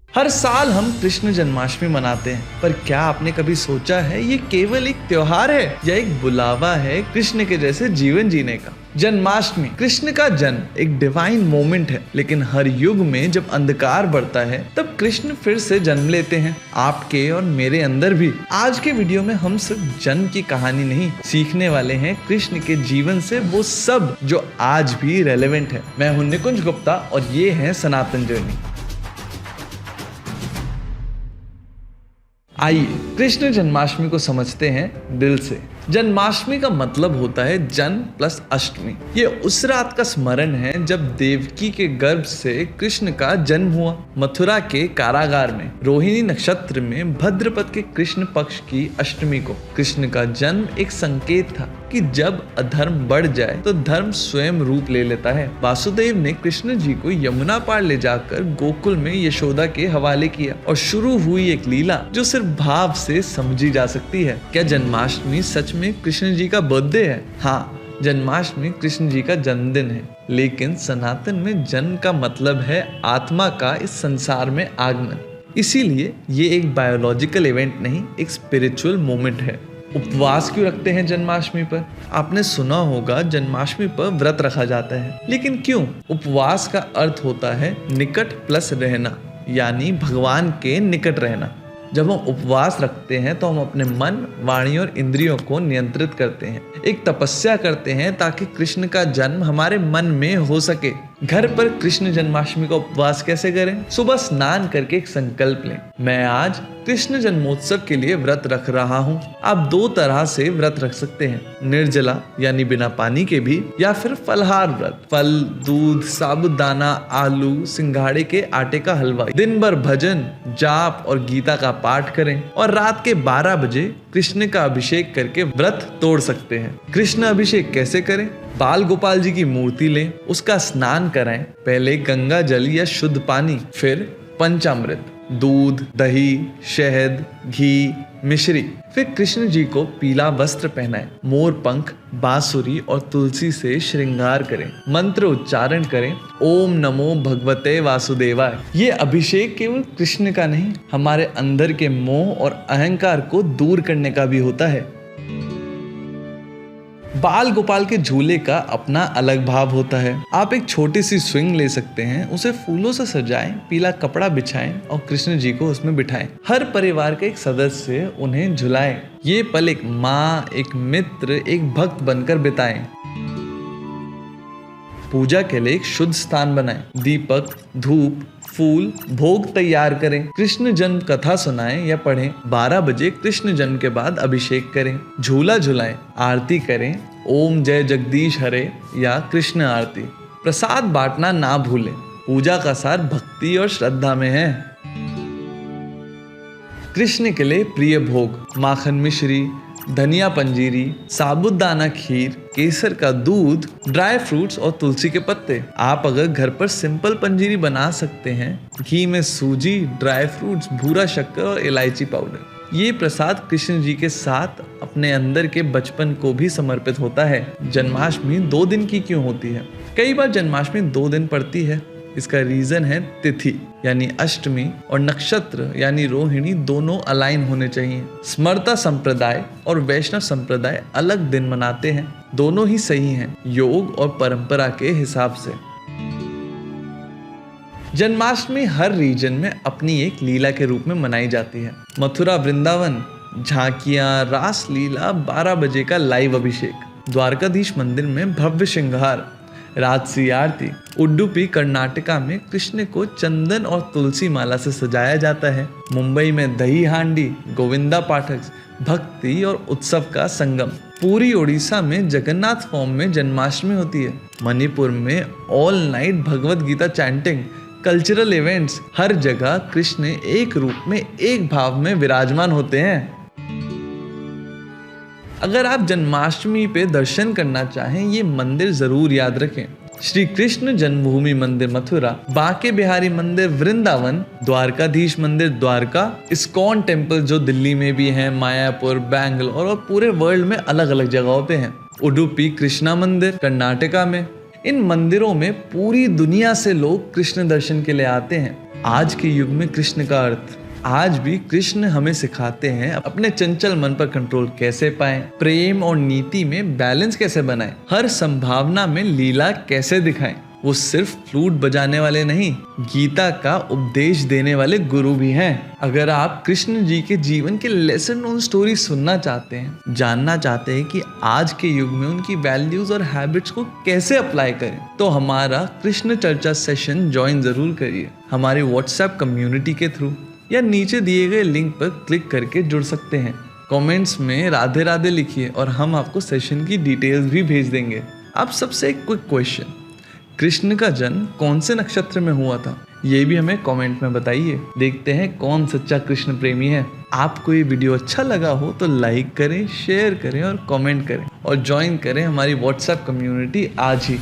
हर साल हम कृष्ण जन्माष्टमी मनाते हैं, पर क्या आपने कभी सोचा है ये केवल एक त्योहार है या एक बुलावा है कृष्ण के जैसे जीवन जीने का। जन्माष्टमी कृष्ण का जन्म एक डिवाइन मोमेंट है, लेकिन हर युग में जब अंधकार बढ़ता है तब कृष्ण फिर से जन्म लेते हैं, आपके और मेरे अंदर भी। आज के वीडियो में हम सिर्फ जन्म की कहानी नहीं सीखने वाले हैं कृष्ण के जीवन से वो सब जो आज भी रेलेवेंट है। मैं हूं निकुंज गुप्ता और ये है सनातन जर्नी। आइए कृष्ण जन्माष्टमी को समझते हैं दिल से। जन्माष्टमी का मतलब होता है जन्म प्लस अष्टमी। ये उस रात का स्मरण है जब देवकी के गर्भ से कृष्ण का जन्म हुआ। मथुरा के कारागार में रोहिणी नक्षत्र में भद्रपद के कृष्ण पक्ष की अष्टमी को कृष्ण का जन्म एक संकेत था कि जब अधर्म बढ़ जाए तो धर्म स्वयं रूप ले लेता है। वासुदेव ने कृष्ण जी को यमुना पार ले जाकर गोकुल में यशोदा के हवाले किया और शुरू हुई एक लीला जो सिर्फ भाव से समझी जा सकती है। क्या जन्माष्टमी सच में कृष्ण जी का बर्थडे है? हाँ, जन्माष्टमी कृष्ण जी का जन्मदिन है, लेकिन सनातन में जन्म का मतलब है आत्मा का इस संसार में आगमन। इसीलिए ये एक बायोलॉजिकल इवेंट नहीं, एक स्पिरिचुअल मोमेंट है। उपवास क्यों रखते हैं जन्माष्टमी पर? आपने सुना होगा जन्माष्टमी पर व्रत रखा जाता है, लेकिन क्यों? उपवास का अर्थ होता है निकट प्लस रहना, यानी भगवान के निकट रहना। जब हम उपवास रखते हैं तो हम अपने मन, वाणी और इंद्रियों को नियंत्रित करते हैं, एक तपस्या करते हैं ताकि कृष्ण का जन्म हमारे मन में हो सके। घर पर कृष्ण जन्माष्टमी का उपवास कैसे करें? सुबह स्नान करके एक संकल्प लें, मैं आज कृष्ण जन्मोत्सव के लिए व्रत रख रहा हूँ। आप दो तरह से व्रत रख सकते हैं, निर्जला यानी बिना पानी के भी, या फिर फलहार व्रत, फल, दूध, साबूदाना, आलू, सिंघाड़े के आटे का हलवा। दिन भर भजन, जाप और गीता का पाठ करें और रात के 12 बजे कृष्ण का अभिषेक करके व्रत तोड़ सकते हैं। कृष्ण अभिषेक कैसे करें? बाल गोपाल जी की मूर्ति लें, उसका स्नान कराएं। पहले गंगा जल या शुद्ध पानी, फिर पंचामृत, दूध, दही, शहद, घी, मिश्री। फिर कृष्ण जी को पीला वस्त्र पहनाएं, मोर पंख, बांसुरी और तुलसी से श्रृंगार करें, मंत्र उच्चारण करें, ओम नमो भगवते वासुदेवाय। ये अभिषेक केवल कृष्ण का नहीं, हमारे अंदर के मोह और अहंकार को दूर करने का भी होता है। बाल गोपाल के झूले का अपना अलग भाव होता है। आप एक छोटी सी स्विंग ले सकते हैं, उसे फूलों से सजाएं, पीला कपड़ा बिछाएं और कृष्ण जी को उसमें बिठाएं। हर परिवार का एक सदस्य उन्हें झुलाएं। ये पल एक माँ, एक मित्र, एक भक्त बनकर बिताएं। पूजा के लिए एक शुद्ध स्थान बनाएं, दीपक, धूप, फूल, भोग तैयार करें। कृष्ण जन्म कथा सुनाएं या पढ़ें। 12 बजे कृष्ण जन्म के बाद अभिषेक करें, झूला झुलाएं, आरती करें, ओम जय जगदीश हरे या कृष्ण आरती। प्रसाद बांटना ना भूलें, पूजा का सार भक्ति और श्रद्धा में है। कृष्ण के लिए प्रिय भोग, माखन मिश्री, धनिया पंजीरी, साबूदाना खीर, केसर का दूध, ड्राई फ्रूट्स और तुलसी के पत्ते। आप अगर घर पर सिंपल पंजीरी बना सकते हैं, घी में सूजी, ड्राई फ्रूट्स, भूरा शक्कर और इलायची पाउडर। ये प्रसाद कृष्ण जी के साथ अपने अंदर के बचपन को भी समर्पित होता है। जन्माष्टमी 2 दिन की क्यों होती है? कई बार जन्माष्टमी 2 दिन पड़ती है। इसका रीजन है तिथि यानी अष्टमी और नक्षत्र यानी रोहिणी दोनों अलाइन होने चाहिए। स्मृता संप्रदाय और वैष्णव संप्रदाय अलग दिन मनाते हैं, दोनों ही सही हैं योग और परंपरा के हिसाब से। जन्माष्टमी हर रीजन में अपनी एक लीला के रूप में मनाई जाती है। मथुरा वृंदावन, झांकियां, रास लीला, 12 बजे का लाइव अभिषेक, द्वारकाधीश मंदिर में भव्य श्रृंगार, राजसी आरती। उडुपी कर्नाटका में कृष्ण को चंदन और तुलसी माला से सजाया जाता है। मुंबई में दही हांडी, गोविंदा पाठक, भक्ति और उत्सव का संगम। पूरी ओडिशा में जगन्नाथ फॉर्म में जन्माष्टमी होती है। मणिपुर में all night Bhagavad Gita chanting, cultural events. हर जगह कृष्ण एक रूप में, एक भाव में विराजमान होते हैं। अगर आप जन्माष्टमी पे दर्शन करना चाहें, ये मंदिर जरूर याद रखें। श्री कृष्ण जन्मभूमि मंदिर मथुरा, बांके बिहारी मंदिर वृंदावन, द्वारकाधीश मंदिर द्वारका, इस्कॉन टेम्पल जो दिल्ली में भी हैं, मायापुर, बैंगलोर और पूरे वर्ल्ड में अलग अलग जगहों पे हैं। उडुपी कृष्णा मंदिर कर्नाटका में। इन मंदिरों में पूरी दुनिया से लोग कृष्ण दर्शन के लिए आते हैं। आज के युग में कृष्ण का अर्थ। आज भी कृष्ण हमें सिखाते हैं अपने चंचल मन पर कंट्रोल कैसे पाएं, प्रेम और नीति में बैलेंस कैसे बनाएं, हर संभावना में लीला कैसे दिखाएं। वो सिर्फ फ्लूट बजाने वाले नहीं, गीता का उपदेश देने वाले गुरु भी हैं। अगर आप कृष्ण जी के जीवन के लेसन ऑन स्टोरी सुनना चाहते हैं, जानना चाहते हैं कि आज के युग में उनकी वैल्यूज और हैबिट्स को कैसे अप्लाई करें, तो हमारा कृष्ण चर्चा सेशन ज्वाइन जरूर करिए हमारी व्हाट्सएप कम्युनिटी के थ्रू, या नीचे दिए गए लिंक पर क्लिक करके जुड़ सकते हैं। कमेंट्स में राधे राधे लिखिए और हम आपको सेशन की डिटेल्स भी भेज देंगे। आप सबसे एक क्विक क्वेश्चन, कृष्ण का जन्म कौन से नक्षत्र में हुआ था, ये भी हमें कमेंट में बताइए। देखते हैं कौन सच्चा कृष्ण प्रेमी है। आपको ये वीडियो अच्छा लगा हो तो लाइक करें, शेयर करें और कमेंट करें और ज्वाइन करें हमारी व्हाट्सएप कम्युनिटी आज ही।